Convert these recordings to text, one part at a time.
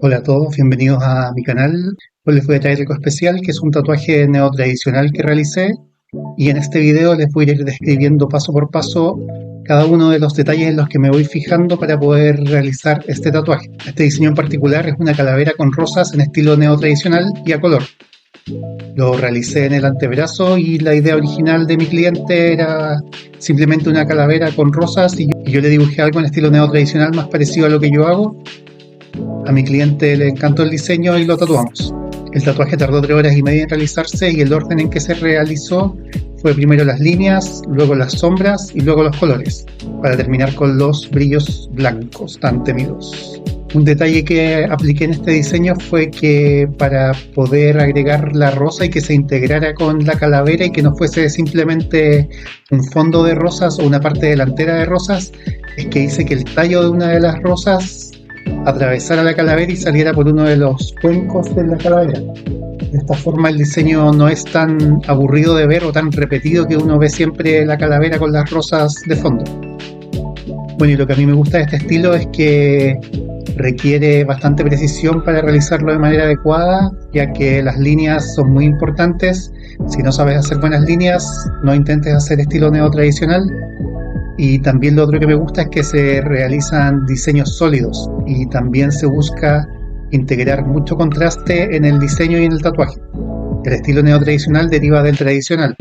Hola a todos, bienvenidos a mi canal. Hoy les voy a traer algo especial, que es un tatuaje neotradicional que realicé, y en este video les voy a ir describiendo paso por paso cada uno de los detalles en los que me voy fijando para poder realizar este tatuaje. Este diseño en particular es una calavera con rosas en estilo neotradicional y a color. Lo realicé en el antebrazo y la idea original de mi cliente era simplemente una calavera con rosas, y yo le dibujé algo en estilo neotradicional más parecido a lo que yo hago. A mi cliente le encantó el diseño y lo tatuamos. El tatuaje tardó 3 horas y media en realizarse, y el orden en que se realizó fue primero las líneas, luego las sombras y luego los colores, para terminar con los brillos blancos tan temidos. Un detalle que apliqué en este diseño fue que para poder agregar la rosa y que se integrara con la calavera y que no fuese simplemente un fondo de rosas o una parte delantera de rosas, es que hice que el tallo de una de las rosas atravesara la calavera y saliera por uno de los cuencos de la calavera. De esta forma el diseño no es tan aburrido de ver o tan repetido que uno ve siempre la calavera con las rosas de fondo. Bueno, y lo que a mí me gusta de este estilo es que requiere bastante precisión para realizarlo de manera adecuada, ya que las líneas son muy importantes. Si no sabes hacer buenas líneas, no intentes hacer estilo neotradicional. Y también lo otro que me gusta es que se realizan diseños sólidos y también se busca integrar mucho contraste en el diseño y en el tatuaje. El estilo neotradicional deriva del tradicional,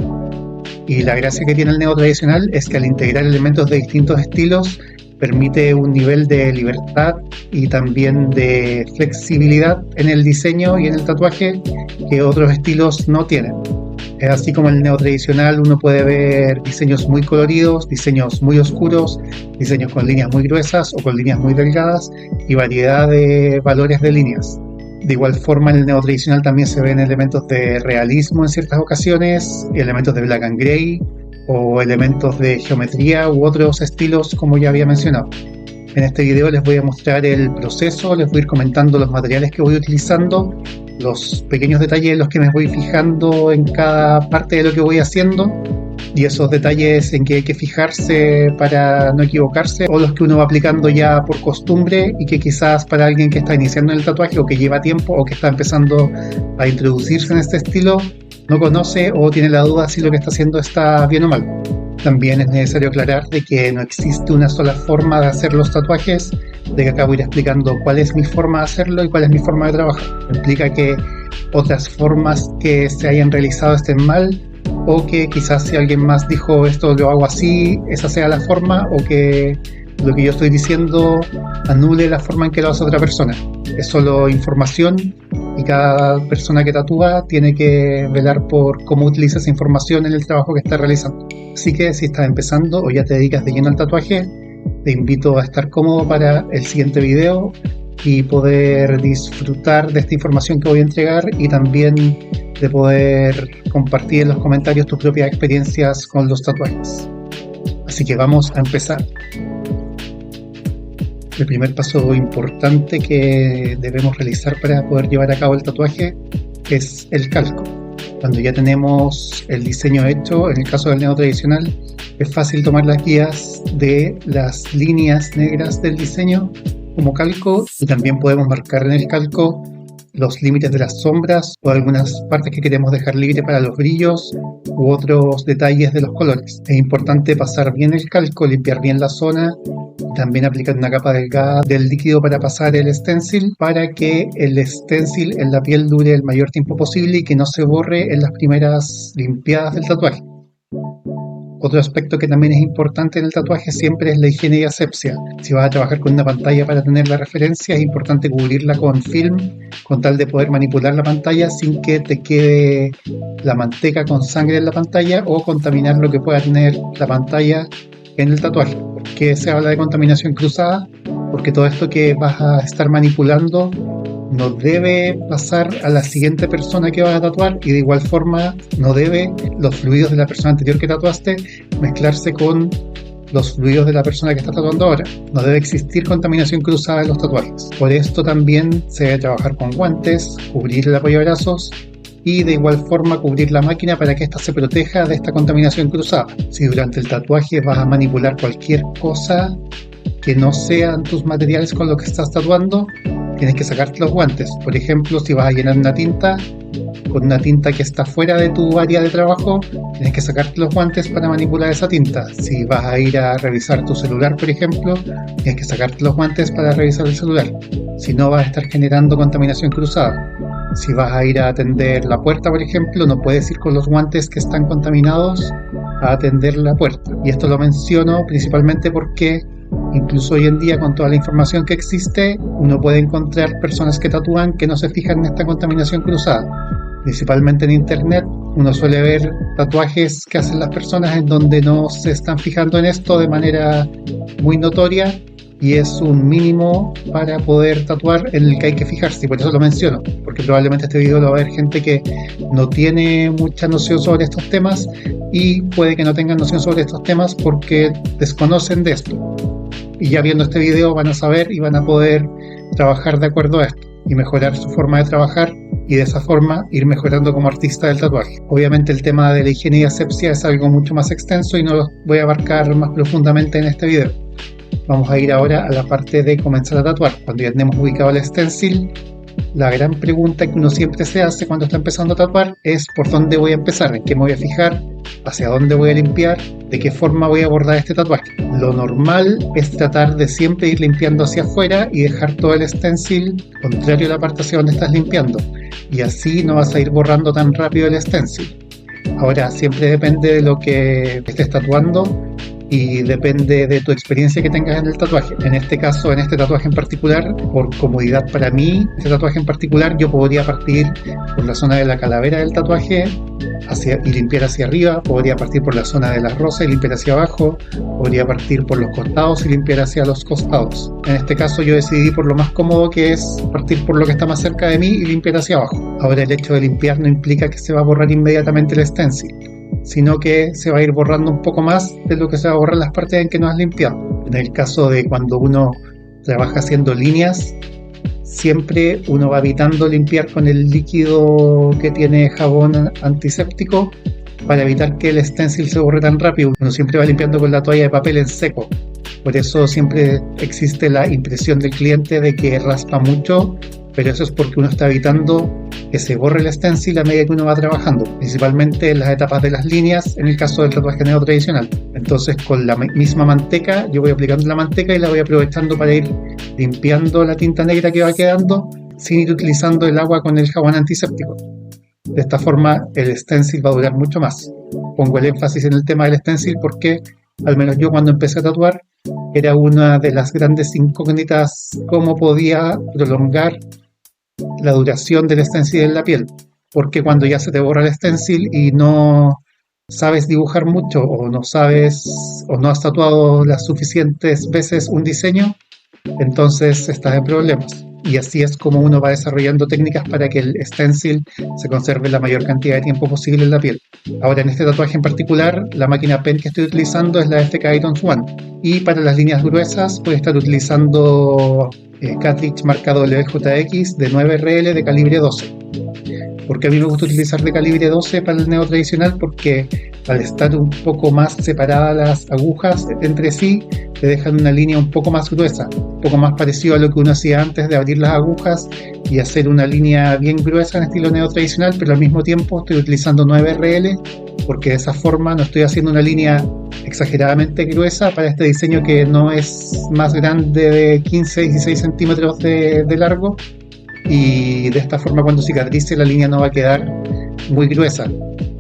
y la gracia que tiene el neotradicional es que al integrar elementos de distintos estilos permite un nivel de libertad y también de flexibilidad en el diseño y en el tatuaje que otros estilos no tienen. Es así como en el neotradicional uno puede ver diseños muy coloridos, diseños muy oscuros, diseños con líneas muy gruesas o con líneas muy delgadas, y variedad de valores de líneas. De igual forma, en el neotradicional también se ven elementos de realismo en ciertas ocasiones, elementos de black and gray o elementos de geometría u otros estilos, como ya había mencionado. En este video les voy a mostrar el proceso, les voy a ir comentando los materiales que voy utilizando, los pequeños detalles en los que me voy fijando en cada parte de lo que voy haciendo, y esos detalles en que hay que fijarse para no equivocarse, o los que uno va aplicando ya por costumbre y que quizás para alguien que está iniciando en el tatuaje o que lleva tiempo o que está empezando a introducirse en este estilo no conoce o tiene la duda si lo que está haciendo está bien o mal. También es necesario aclarar de que no existe una sola forma de hacer los tatuajes, de que acá voy a ir explicando cuál es mi forma de hacerlo y cuál es mi forma de trabajar. Implica que otras formas que se hayan realizado estén mal, o que quizás si alguien más dijo esto lo hago así, esa sea la forma, o que lo que yo estoy diciendo anule la forma en que lo hace otra persona. Es solo información, y cada persona que tatúa tiene que velar por cómo utiliza esa información en el trabajo que está realizando. Así que si estás empezando o ya te dedicas de lleno al tatuaje, te invito a estar cómodo para el siguiente video y poder disfrutar de esta información que voy a entregar, y también de poder compartir en los comentarios tus propias experiencias con los tatuajes. Así que vamos a empezar. El primer paso importante que debemos realizar para poder llevar a cabo el tatuaje es el calco. Cuando ya tenemos el diseño hecho, en el caso del neotradicional, es fácil tomar las guías de las líneas negras del diseño como calco, y también podemos marcar en el calco los límites de las sombras o algunas partes que queremos dejar libre para los brillos u otros detalles de los colores. Es importante pasar bien el calco, limpiar bien la zona y también aplicar una capa delgada del líquido para pasar el stencil, para que el stencil en la piel dure el mayor tiempo posible y que no se borre en las primeras limpiadas del tatuaje. Otro aspecto que también es importante en el tatuaje siempre es la higiene y asepsia. Si vas a trabajar con una pantalla para tener la referencia, es importante cubrirla con film con tal de poder manipular la pantalla sin que te quede la manteca con sangre en la pantalla o contaminar lo que pueda tener la pantalla en el tatuaje. ¿Por qué se habla de contaminación cruzada? Porque todo esto que vas a estar manipulando no debe pasar a la siguiente persona que vas a tatuar, y de igual forma no debe los fluidos de la persona anterior que tatuaste mezclarse con los fluidos de la persona que está tatuando ahora. No debe existir contaminación cruzada en los tatuajes. Por esto también se debe trabajar con guantes, cubrir el apoyabrazos y de igual forma cubrir la máquina para que ésta se proteja de esta contaminación cruzada. Si durante el tatuaje vas a manipular cualquier cosa que no sean tus materiales con los que estás tatuando, tienes que sacarte los guantes. Por ejemplo, si vas a llenar una tinta con una tinta que está fuera de tu área de trabajo, tienes que sacarte los guantes para manipular esa tinta. Si vas a ir a revisar tu celular, por ejemplo, tienes que sacarte los guantes para revisar el celular. Si no, vas a estar generando contaminación cruzada. Si vas a ir a atender la puerta, por ejemplo, no puedes ir con los guantes que están contaminados a atender la puerta. Y esto lo menciono principalmente porque incluso hoy en día, con toda la información que existe, uno puede encontrar personas que tatúan que no se fijan en esta contaminación cruzada. Principalmente en internet, uno suele ver tatuajes que hacen las personas en donde no se están fijando en esto de manera muy notoria, y es un mínimo para poder tatuar en el que hay que fijarse, y por eso lo menciono, porque probablemente este video lo va a ver gente que no tiene mucha noción sobre estos temas, y puede que no tengan noción sobre estos temas porque desconocen de esto. Y ya viendo este video van a saber y van a poder trabajar de acuerdo a esto y mejorar su forma de trabajar, y de esa forma ir mejorando como artista del tatuaje. Obviamente el tema de la higiene y asepsia es algo mucho más extenso y no lo voy a abarcar más profundamente en este video. Vamos a ir ahora a la parte de comenzar a tatuar. Cuando ya tenemos ubicado el stencil, la gran pregunta que uno siempre se hace cuando está empezando a tatuar es ¿por dónde voy a empezar? ¿En qué me voy a fijar? ¿Hacia dónde voy a limpiar? ¿De qué forma voy a abordar este tatuaje? Lo normal es tratar de siempre ir limpiando hacia afuera y dejar todo el stencil contrario a la parte hacia donde estás limpiando, y así no vas a ir borrando tan rápido el stencil. Ahora, siempre depende de lo que estés tatuando y depende de tu experiencia que tengas en el tatuaje. En este caso, en este tatuaje en particular, por comodidad para mí, este tatuaje en particular, yo podría partir por la zona de la calavera del tatuaje y limpiar hacia arriba, podría partir por la zona de las rosas y limpiar hacia abajo, podría partir por los costados y limpiar hacia los costados. En este caso yo decidí por lo más cómodo, que es partir por lo que está más cerca de mí y limpiar hacia abajo. Ahora, el hecho de limpiar no implica que se va a borrar inmediatamente el stencil, sino que se va a ir borrando un poco más de lo que se va a borrar las partes en que no has limpiado. En el caso de cuando uno trabaja haciendo líneas, siempre uno va evitando limpiar con el líquido que tiene jabón antiséptico para evitar que el stencil se borre tan rápido. Uno siempre va limpiando con la toalla de papel en seco. Por eso siempre existe la impresión del cliente de que raspa mucho, pero eso es porque uno está evitando que se borre el stencil a medida que uno va trabajando, principalmente en las etapas de las líneas, en el caso del tatuaje neo tradicional. Entonces, con la misma manteca, yo voy aplicando la manteca y la voy aprovechando para ir limpiando la tinta negra que va quedando, sin ir utilizando el agua con el jabón antiséptico. De esta forma, el stencil va a durar mucho más. Pongo el énfasis en el tema del stencil porque, al menos yo cuando empecé a tatuar, era una de las grandes incógnitas cómo podía prolongar la duración del stencil en la piel, porque cuando ya se te borra el stencil y no sabes dibujar mucho, o no has tatuado las suficientes veces un diseño, entonces estás en problemas. Y así es como uno va desarrollando técnicas para que el stencil se conserve la mayor cantidad de tiempo posible en la piel. Ahora, en este tatuaje en particular, la máquina pen que estoy utilizando es la FK Items One, y para las líneas gruesas voy a estar utilizando cartridge marca WJX de 9RL de calibre 12. Porque a mí me gusta utilizar de calibre 12 para el neo tradicional, porque al estar un poco más separadas las agujas entre sí, te dejan una línea un poco más gruesa, un poco más parecido a lo que uno hacía antes de abrir las agujas y hacer una línea bien gruesa en estilo neo tradicional, pero al mismo tiempo estoy utilizando 9RL, porque de esa forma no estoy haciendo una línea exageradamente gruesa para este diseño que no es más grande de 15-16 centímetros de largo, y de esta forma cuando cicatrice la línea no va a quedar muy gruesa.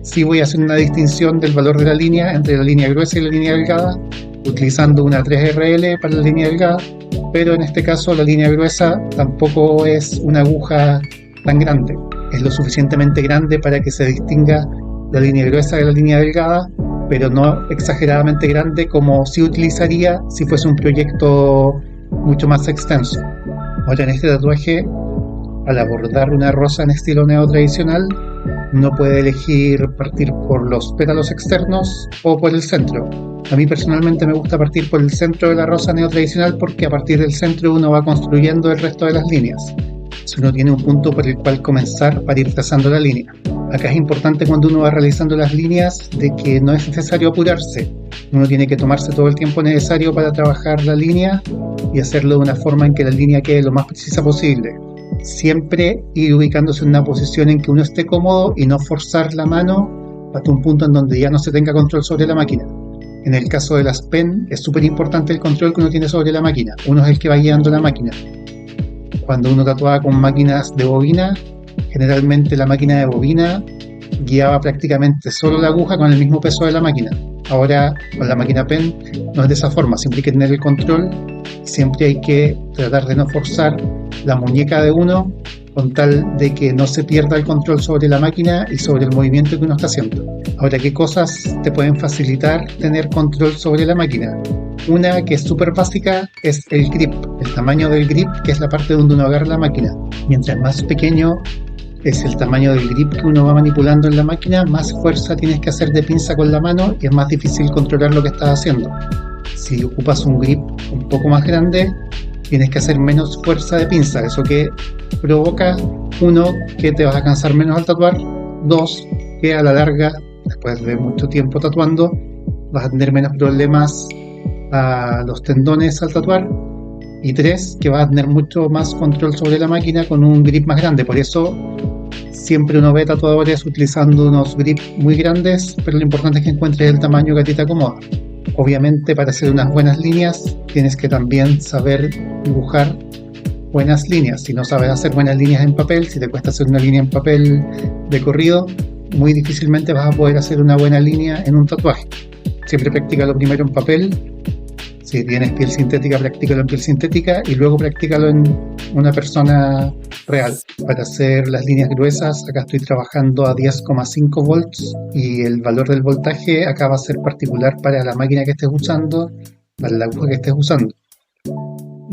Sí voy a hacer una distinción del valor de la línea entre la línea gruesa y la línea delgada, utilizando una 3RL para la línea delgada, pero en este caso la línea gruesa tampoco es una aguja tan grande, es lo suficientemente grande para que se distinga la línea gruesa de la línea delgada, pero no exageradamente grande como sí utilizaría si fuese un proyecto mucho más extenso. Ahora, en este tatuaje, al abordar una rosa en estilo neo tradicional, uno puede elegir partir por los pétalos externos o por el centro. A mí personalmente me gusta partir por el centro de la rosa neo tradicional, porque a partir del centro uno va construyendo el resto de las líneas. Si uno tiene un punto por el cual comenzar para ir trazando la línea. Acá es importante, cuando uno va realizando las líneas, de que no es necesario apurarse. Uno tiene que tomarse todo el tiempo necesario para trabajar la línea y hacerlo de una forma en que la línea quede lo más precisa posible. Siempre ir ubicándose en una posición en que uno esté cómodo y no forzar la mano hasta un punto en donde ya no se tenga control sobre la máquina. En el caso de las pen es súper importante el control que uno tiene sobre la máquina. Uno es el que va guiando la máquina. Cuando uno tatuaba con máquinas de bobina, generalmente la máquina de bobina guiaba prácticamente solo la aguja con el mismo peso de la máquina. Ahora con la máquina pen no es de esa forma, siempre hay que tener el control, siempre hay que tratar de no forzar la muñeca de uno con tal de que no se pierda el control sobre la máquina y sobre el movimiento que uno está haciendo. Ahora, ¿qué cosas te pueden facilitar tener control sobre la máquina? Una que es súper básica es el grip, el tamaño del grip, que es la parte donde uno agarra la máquina. Mientras más pequeño es el tamaño del grip que uno va manipulando en la máquina, más fuerza tienes que hacer de pinza con la mano y es más difícil controlar lo que estás haciendo. Si ocupas un grip un poco más grande, tienes que hacer menos fuerza de pinza, eso que provoca, uno, que te vas a cansar menos al tatuar, dos, que a la larga, después de mucho tiempo tatuando, vas a tener menos problemas a los tendones al tatuar, y tres, que vas a tener mucho más control sobre la máquina con un grip más grande. Por eso siempre uno ve tatuadores utilizando unos grips muy grandes, pero lo importante es que encuentres el tamaño que a ti te acomoda. Obviamente, para hacer unas buenas líneas tienes que también saber dibujar buenas líneas. Si no sabes hacer buenas líneas en papel, si te cuesta hacer una línea en papel de corrido, muy difícilmente vas a poder hacer una buena línea en un tatuaje. Siempre practícalo primero en papel. Si tienes piel sintética, practícalo en piel sintética y luego practícalo en una persona real. Para hacer las líneas gruesas, acá estoy trabajando a 10,5 volts y el valor del voltaje acá va a ser particular para la máquina que estés usando, para la aguja que estés usando.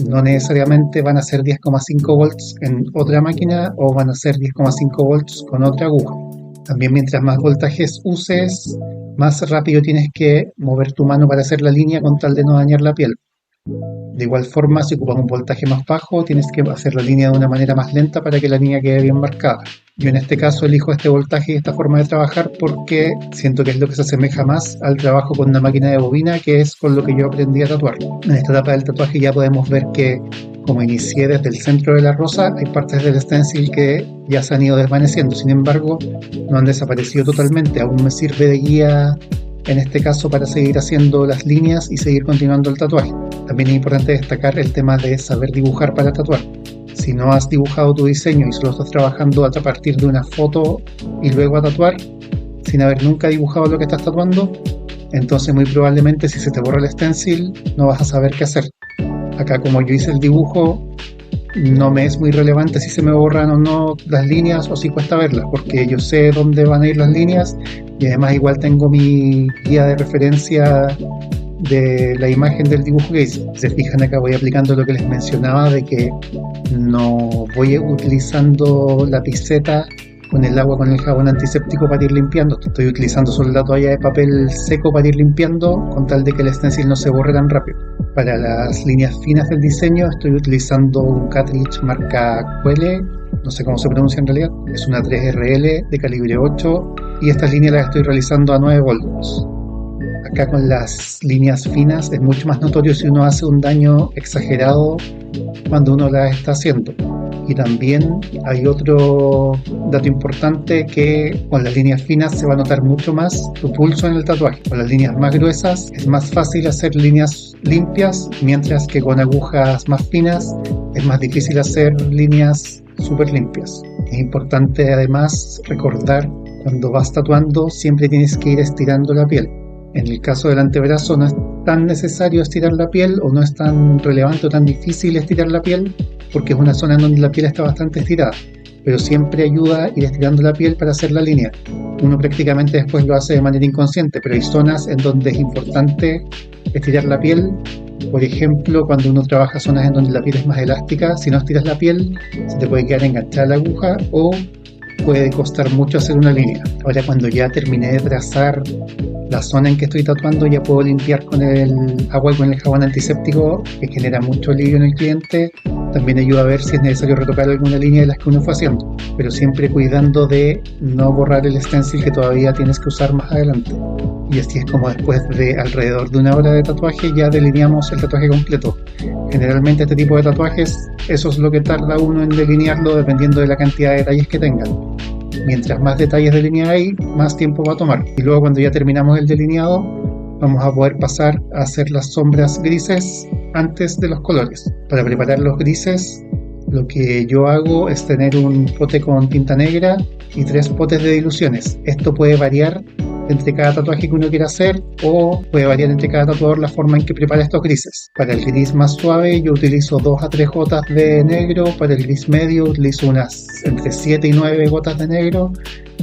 No necesariamente van a ser 10,5 volts en otra máquina o van a ser 10,5 volts con otra aguja. También mientras más voltajes uses, más rápido tienes que mover tu mano para hacer la línea con tal de no dañar la piel. De igual forma, si ocupas un voltaje más bajo, tienes que hacer la línea de una manera más lenta para que la línea quede bien marcada. Yo en este caso elijo este voltaje y esta forma de trabajar porque siento que es lo que se asemeja más al trabajo con una máquina de bobina, que es con lo que yo aprendí a tatuar. En esta etapa del tatuaje ya podemos ver que, como inicié desde el centro de la rosa, hay partes del stencil que ya se han ido desvaneciendo. Sin embargo, no han desaparecido totalmente. Aún me sirve de guía en este caso para seguir haciendo las líneas y seguir continuando el tatuaje. También es importante destacar el tema de saber dibujar para tatuar. Si no has dibujado tu diseño y solo estás trabajando a partir de una foto y luego a tatuar, sin haber nunca dibujado lo que estás tatuando, entonces muy probablemente si se te borra el stencil no vas a saber qué hacer. Acá, como yo hice el dibujo, no me es muy relevante si se me borran o no las líneas o si cuesta verlas, porque yo sé dónde van a ir las líneas y además igual tengo mi guía de referencia de la imagen del dibujo que hice. Se fijan, acá voy aplicando lo que les mencionaba de que no voy utilizando la piseta con el agua con el jabón antiséptico para ir limpiando. Estoy utilizando solo la toalla de papel seco para ir limpiando con tal de que el stencil no se borre tan rápido. Para las líneas finas del diseño estoy utilizando un cartridge marca Quelle, no sé cómo se pronuncia en realidad, es una 3RL de calibre 8 y estas líneas las estoy realizando a 9 voltios. Acá con las líneas finas es mucho más notorio si uno hace un daño exagerado cuando uno las está haciendo. Y también hay otro dato importante, que con las líneas finas se va a notar mucho más tu pulso en el tatuaje. Con las líneas más gruesas es más fácil hacer líneas limpias, mientras que con agujas más finas es más difícil hacer líneas súper limpias. Es importante además recordar, cuando vas tatuando siempre tienes que ir estirando la piel. En el caso del antebrazo no es tan necesario estirar la piel, o no es tan relevante o tan difícil estirar la piel, porque es una zona en donde la piel está bastante estirada, pero siempre ayuda ir estirando la piel para hacer la línea. Uno prácticamente después lo hace de manera inconsciente, pero hay zonas en donde es importante estirar la piel. Por ejemplo, cuando uno trabaja zonas en donde la piel es más elástica, si no estiras la piel se te puede quedar enganchada la aguja o puede costar mucho hacer una línea. Ahora, cuando ya terminé de trazar la zona en que estoy tatuando, ya puedo limpiar con el agua y con el jabón antiséptico, que genera mucho alivio en el cliente, también ayuda a ver si es necesario retocar alguna línea de las que uno fue haciendo, pero siempre cuidando de no borrar el stencil que todavía tienes que usar más adelante. Y así es como después de alrededor de una hora de tatuaje ya delineamos el tatuaje completo. Generalmente este tipo de tatuajes, eso es lo que tarda uno en delinearlo dependiendo de la cantidad de detalles que tengan. Mientras más detalles de línea hay, más tiempo va a tomar. Y luego cuando ya terminamos el delineado, vamos a poder pasar a hacer las sombras grises antes de los colores. Para preparar los grises, lo que yo hago es tener un pote con tinta negra y 3 potes de diluciones. Esto puede variar entre cada tatuaje que uno quiera hacer o puede variar entre cada tatuador la forma en que prepara estos grises. Para el gris más suave yo utilizo 2 a 3 gotas de negro, para el gris medio utilizo unas entre 7 y 9 gotas de negro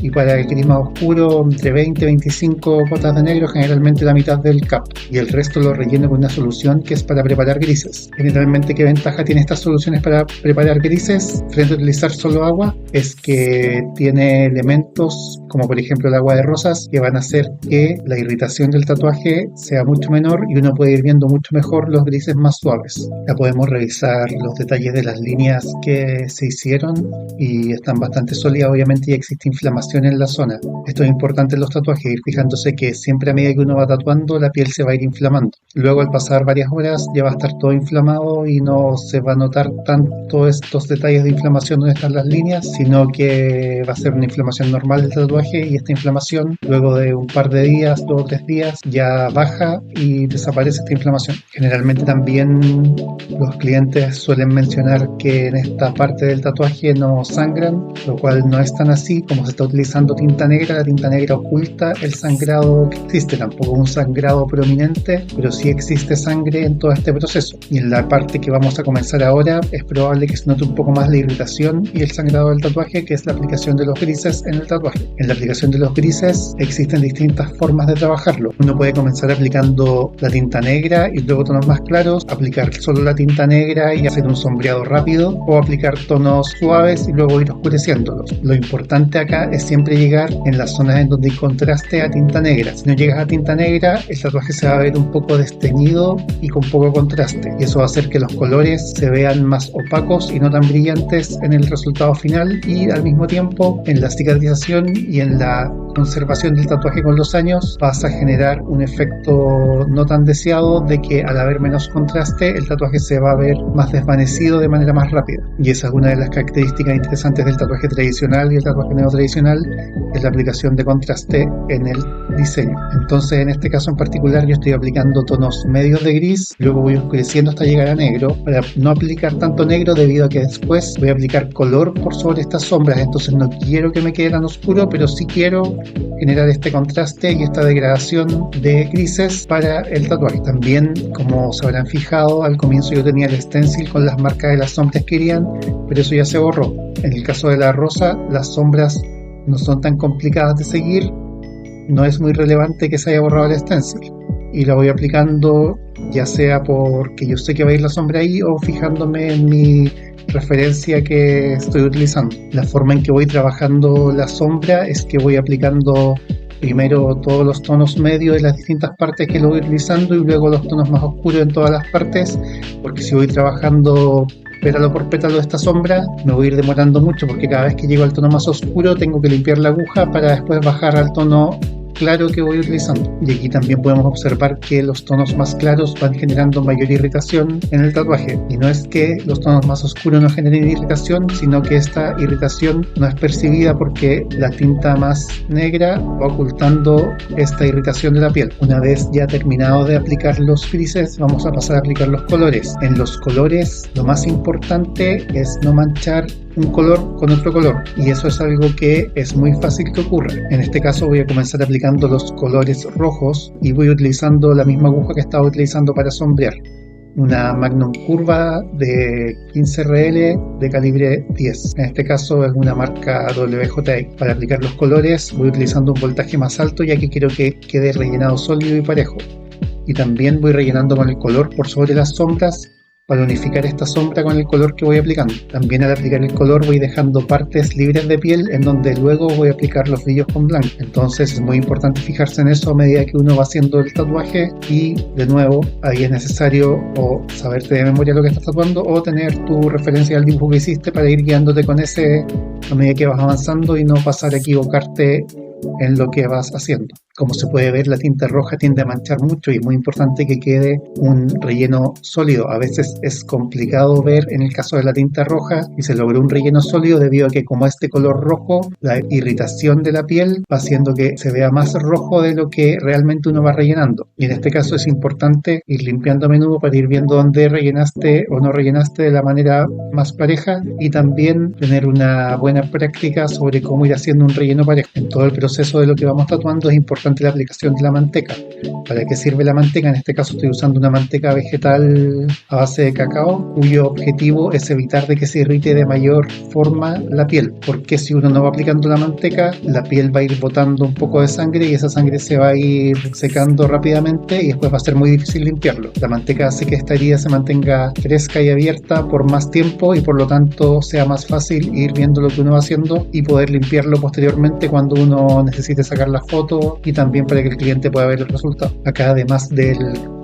y para el gris más oscuro entre 20 y 25 gotas de negro, generalmente la mitad del cap, y el resto lo relleno con una solución que es para preparar grises. Generalmente, ¿qué ventaja tiene estas soluciones para preparar grises frente a utilizar solo agua? Es que tiene elementos como por ejemplo el agua de rosas que van a hacer que la irritación del tatuaje sea mucho menor y uno puede ir viendo mucho mejor los grises más suaves. Ya podemos revisar los detalles de las líneas que se hicieron y están bastante sólidas, obviamente ya existe inflamación en la zona. Esto es importante en los tatuajes, ir fijándose que siempre a medida que uno va tatuando la piel se va a ir inflamando. Luego al pasar varias horas ya va a estar todo inflamado y no se va a notar tanto estos detalles de inflamación donde están las líneas, sino que va a ser una inflamación normal del tatuaje y esta inflamación luego de un par de días, 2 o 3 días, ya baja y desaparece esta inflamación. Generalmente también los clientes suelen mencionar que en esta parte del tatuaje no sangran, lo cual no es tan así. Como se está utilizando tinta negra, la tinta negra oculta el sangrado que existe, tampoco un sangrado prominente, pero sí existe sangre en todo este proceso. Y en la parte que vamos a comenzar ahora es probable que se note un poco más la irritación y el sangrado del tatuaje, que es la aplicación de los grises en el tatuaje. En la aplicación de los grises existen distintas formas de trabajarlo. Uno puede comenzar aplicando la tinta negra y luego tonos más claros, aplicar solo la tinta negra y hacer un sombreado rápido, o aplicar tonos suaves y luego ir oscureciéndolos. Lo importante acá es siempre llegar en las zonas en donde hay contraste a tinta negra. Si no llegas a tinta negra, el tatuaje se va a ver un poco desteñido y con poco contraste, y eso va a hacer que los colores se vean más opacos y no tan brillantes en el resultado final, y al mismo tiempo en la cicatrización y en la conservación del tatuaje con los años vas a generar un efecto no tan deseado de que al haber menos contraste el tatuaje se va a ver más desvanecido de manera más rápida, y esa es una de las características interesantes del tatuaje tradicional y el tatuaje neotradicional, es la aplicación de contraste en el diseño. Entonces en este caso en particular yo estoy aplicando tonos medios de gris, luego voy oscureciendo hasta llegar a negro para no aplicar tanto negro, debido a que después voy a aplicar color por sobre estas sombras. Entonces no quiero que me quede tan oscuro, pero sí quiero generar este contraste y esta degradación de grises para el tatuaje. También, como se habrán fijado, al comienzo yo tenía el stencil con las marcas de las sombras que irían, pero eso ya se borró. En el caso de la rosa, las sombras no son tan complicadas de seguir, no es muy relevante que se haya borrado el stencil, y la voy aplicando ya sea porque yo sé que va a ir la sombra ahí o fijándome en mi referencia que estoy utilizando. La forma en que voy trabajando la sombra es que voy aplicando primero todos los tonos medios de las distintas partes que lo voy utilizando y luego los tonos más oscuros en todas las partes, porque si voy trabajando pétalo por pétalo de esta sombra me voy a ir demorando mucho, porque cada vez que llego al tono más oscuro tengo que limpiar la aguja para después bajar al tono claro que voy utilizando. Y aquí también podemos observar que los tonos más claros van generando mayor irritación en el tatuaje, y no es que los tonos más oscuros no generen irritación, sino que esta irritación no es percibida porque la tinta más negra va ocultando esta irritación de la piel. Una vez ya terminado de aplicar los grises, vamos a pasar a aplicar los colores. En los colores lo más importante es no manchar un color con otro color, y eso es algo que es muy fácil que ocurra. En este caso voy a comenzar aplicando los colores rojos y voy utilizando la misma aguja que estaba utilizando para sombrear, una Magnum curva de 15 RL de calibre 10. En este caso es una marca WJX. Para aplicar los colores voy utilizando un voltaje más alto, ya que quiero que quede rellenado sólido y parejo, y también voy rellenando con el color por sobre las sombras para unificar esta sombra con el color que voy aplicando. También al aplicar el color voy dejando partes libres de piel en donde luego voy a aplicar los brillos con blanco. Entonces es muy importante fijarse en eso a medida que uno va haciendo el tatuaje, y de nuevo ahí es necesario o saberte de memoria lo que estás tatuando o tener tu referencia al dibujo que hiciste para ir guiándote con ese a medida que vas avanzando y no pasar a equivocarte en lo que vas haciendo. Como se puede ver, la tinta roja tiende a manchar mucho y es muy importante que quede un relleno sólido. A veces es complicado ver en el caso de la tinta roja y se logró un relleno sólido debido a que como este color rojo, la irritación de la piel va haciendo que se vea más rojo de lo que realmente uno va rellenando. Y en este caso es importante ir limpiando a menudo para ir viendo dónde rellenaste o no rellenaste de la manera más pareja, y también tener una buena práctica sobre cómo ir haciendo un relleno parejo. En todo el proceso de lo que vamos tatuando es importante la aplicación de la manteca. ¿Para qué sirve la manteca? En este caso estoy usando una manteca vegetal a base de cacao, cuyo objetivo es evitar de que se irrite de mayor forma la piel, porque si uno no va aplicando la manteca, la piel va a ir botando un poco de sangre y esa sangre se va a ir secando rápidamente y después va a ser muy difícil limpiarlo. La manteca hace que esta herida se mantenga fresca y abierta por más tiempo y por lo tanto sea más fácil ir viendo lo que uno va haciendo y poder limpiarlo posteriormente cuando uno necesite sacar la foto, y también para que el cliente pueda ver el resultado. Acá, además del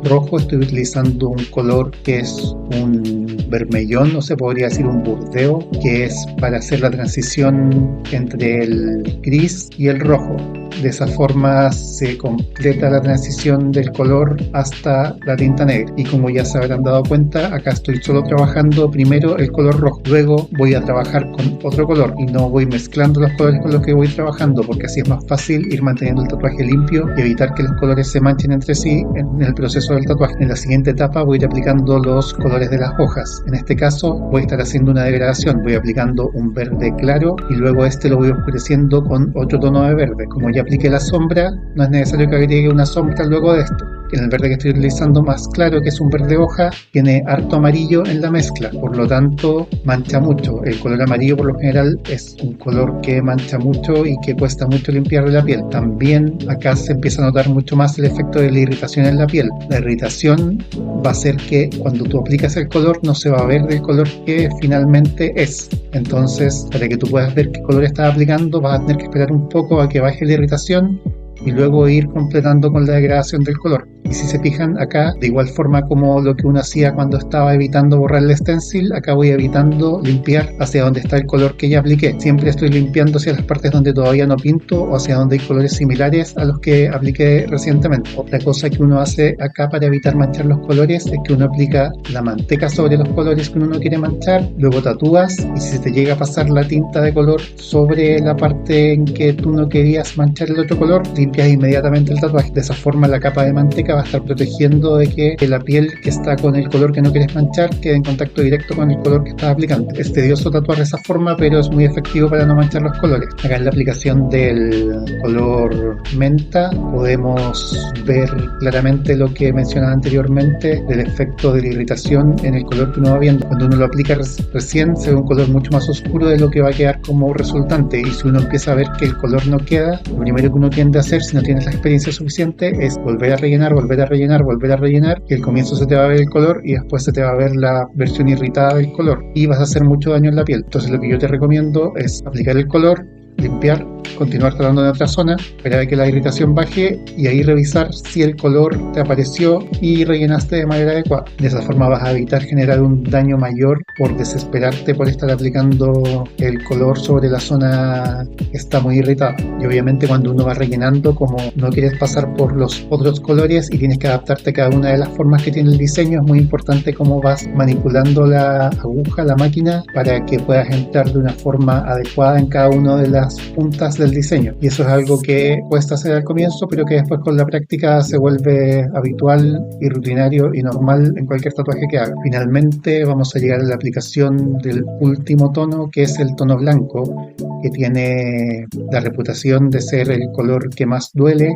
rojo, estoy utilizando un color que es un vermellón, o se podría decir un burdeo, que es para hacer la transición entre el gris y el rojo. De esa forma se completa la transición del color hasta la tinta negra. Y como ya se habrán dado cuenta, acá estoy solo trabajando primero el color rojo, luego voy a trabajar con otro color y no voy mezclando los colores con los que voy trabajando, porque así es más fácil ir manteniendo el tatuaje limpio y evitar que los colores se manchen entre sí en el proceso del tatuaje. En la siguiente etapa voy a ir aplicando los colores de las hojas. En este caso voy a estar haciendo una degradación, voy aplicando un verde claro y luego este lo voy oscureciendo con otro tono de verde. Como ya apliqué la sombra, no es necesario que agregue una sombra luego de esto. En el verde que estoy utilizando más claro, que es un verde hoja, tiene harto amarillo en la mezcla, por lo tanto mancha mucho. El color amarillo por lo general es un color que mancha mucho y que cuesta mucho limpiar la piel. También acá se empieza a notar mucho más el efecto de la irritación en la piel. La irritación va a hacer que cuando tú aplicas el color no se va a ver del color que finalmente es. Entonces, para que tú puedas ver qué color estás aplicando, vas a tener que esperar un poco a que baje la irritación y luego ir completando con la degradación del color. Y si se fijan acá, de igual forma como lo que uno hacía cuando estaba evitando borrar el stencil, acá voy evitando limpiar hacia donde está el color que ya apliqué. Siempre estoy limpiando hacia las partes donde todavía no pinto o hacia donde hay colores similares a los que apliqué recientemente. Otra cosa que uno hace acá para evitar manchar los colores es que uno aplica la manteca sobre los colores que uno no quiere manchar, luego tatúas y si se te llega a pasar la tinta de color sobre la parte en que tú no querías manchar el otro color, limpias inmediatamente el tatuaje. De esa forma la capa de manteca va a estar protegiendo de que la piel que está con el color que no quieres manchar quede en contacto directo con el color que estás aplicando. Es tedioso tatuar de esa forma, pero es muy efectivo para no manchar los colores. Acá en la aplicación del color menta podemos ver claramente lo que mencionaba anteriormente del efecto de la irritación en el color que uno va viendo. Cuando uno lo aplica recién se ve un color mucho más oscuro de lo que va a quedar como resultante, y si uno empieza a ver que el color no queda, lo primero que uno tiende a hacer si no tienes la experiencia suficiente es volver a rellenar, volver a rellenar, y al comienzo se te va a ver el color y después se te va a ver la versión irritada del color y vas a hacer mucho daño en la piel. Entonces lo que yo te recomiendo es aplicar el color, limpiar, continuar tratando de otra zona, esperar a que la irritación baje y ahí revisar si el color te apareció y rellenaste de manera adecuada. De esa forma vas a evitar generar un daño mayor por desesperarte por estar aplicando el color sobre la zona que está muy irritada. Y obviamente cuando uno va rellenando, como no quieres pasar por los otros colores y tienes que adaptarte a cada una de las formas que tiene el diseño, es muy importante cómo vas manipulando la aguja, la máquina, para que puedas entrar de una forma adecuada en cada una de las puntas del diseño. Y eso es algo que cuesta hacer al comienzo, pero que después con la práctica se vuelve habitual y rutinario y normal en cualquier tatuaje que haga. Finalmente vamos a llegar a la aplicación del último tono, que es el tono blanco, que tiene la reputación de ser el color que más duele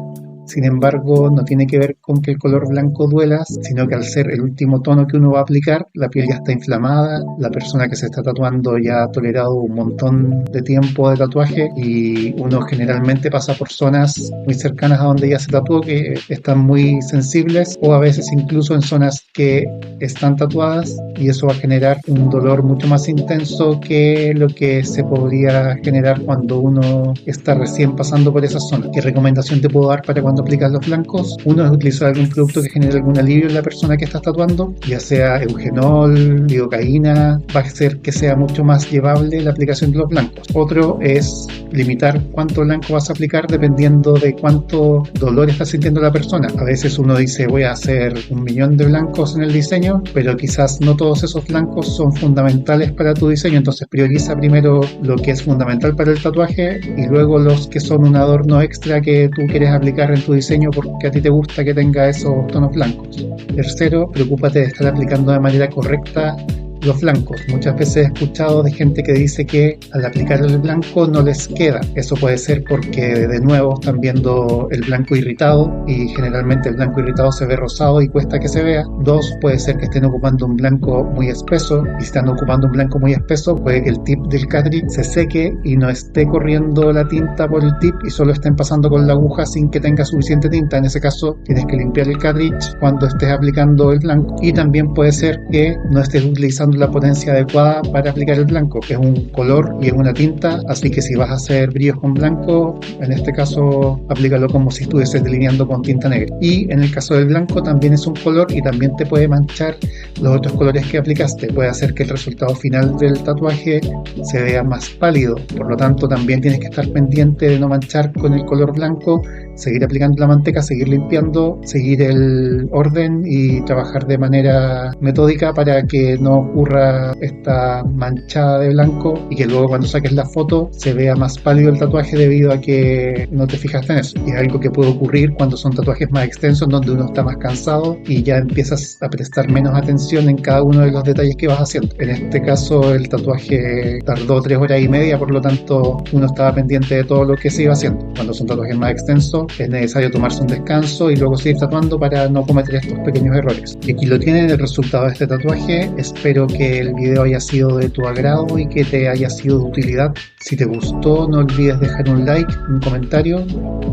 Sin embargo, no tiene que ver con que el color blanco duela, sino que al ser el último tono que uno va a aplicar, la piel ya está inflamada, la persona que se está tatuando ya ha tolerado un montón de tiempo de tatuaje y uno generalmente pasa por zonas muy cercanas a donde ya se tatuó que están muy sensibles, o a veces incluso en zonas que están tatuadas, y eso va a generar un dolor mucho más intenso que lo que se podría generar cuando uno está recién pasando por esa zona. ¿Qué recomendación te puedo dar para cuando aplicas los blancos? Uno es utilizar algún producto que genere algún alivio en la persona que estás tatuando, ya sea eugenol, lidocaína, va a hacer que sea mucho más llevable la aplicación de los blancos. Otro es limitar cuánto blanco vas a aplicar dependiendo de cuánto dolor está sintiendo la persona. A veces uno dice voy a hacer 1.000.000 de blancos en el diseño, pero quizás no todos esos blancos son fundamentales para tu diseño, entonces prioriza primero lo que es fundamental para el tatuaje y luego los que son un adorno extra que tú quieres aplicar en tu diseño porque a ti te gusta que tenga esos tonos blancos. Tercero, preocúpate de estar aplicando de manera correcta los blancos. Muchas veces he escuchado de gente que dice que al aplicar el blanco no les queda. Eso puede ser porque de nuevo están viendo el blanco irritado y generalmente el blanco irritado se ve rosado y cuesta que se vea. Dos, puede ser que estén ocupando un blanco muy espeso, y si están ocupando un blanco muy espeso puede que el tip del cartridge se seque y no esté corriendo la tinta por el tip y solo estén pasando con la aguja sin que tenga suficiente tinta. En ese caso tienes que limpiar el cartridge cuando estés aplicando el blanco. Y también puede ser que no estés utilizando la potencia adecuada para aplicar el blanco, que es un color y es una tinta, así que si vas a hacer brillos con blanco, en este caso aplícalo como si estuvieses delineando con tinta negra. Y en el caso del blanco también es un color y también te puede manchar los otros colores que aplicaste, puede hacer que el resultado final del tatuaje se vea más pálido, por lo tanto también tienes que estar pendiente de no manchar con el color blanco, seguir aplicando la manteca, seguir limpiando, seguir el orden y trabajar de manera metódica para que no ocurra esta manchada de blanco y que luego cuando saques la foto se vea más pálido el tatuaje debido a que no te fijaste en eso. Y es algo que puede ocurrir cuando son tatuajes más extensos donde uno está más cansado y ya empiezas a prestar menos atención en cada uno de los detalles que vas haciendo. En este caso el tatuaje tardó 3 horas y media, por lo tanto uno estaba pendiente de todo lo que se iba haciendo. Cuando son tatuajes más extensos es necesario tomarse un descanso y luego seguir tatuando para no cometer estos pequeños errores. Y aquí lo tienen, el resultado de este tatuaje. Espero que el video haya sido de tu agrado y que te haya sido de utilidad. Si te gustó, no olvides dejar un like, un comentario,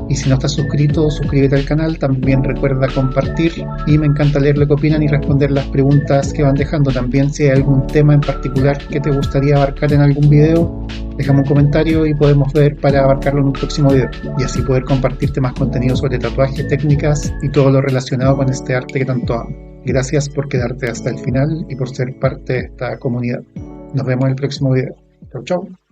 y si no estás suscrito, suscríbete al canal. También recuerda compartir y me encanta leer lo que opinan y responder las preguntas que van dejando. También si hay algún tema en particular que te gustaría abarcar en algún video, déjame un comentario y podemos ver para abarcarlo en un próximo video y así poder compartirte más contenido sobre tatuajes, técnicas y todo lo relacionado con este arte que tanto amo. Gracias por quedarte hasta el final y por ser parte de esta comunidad. Nos vemos en el próximo video. Chau, chau.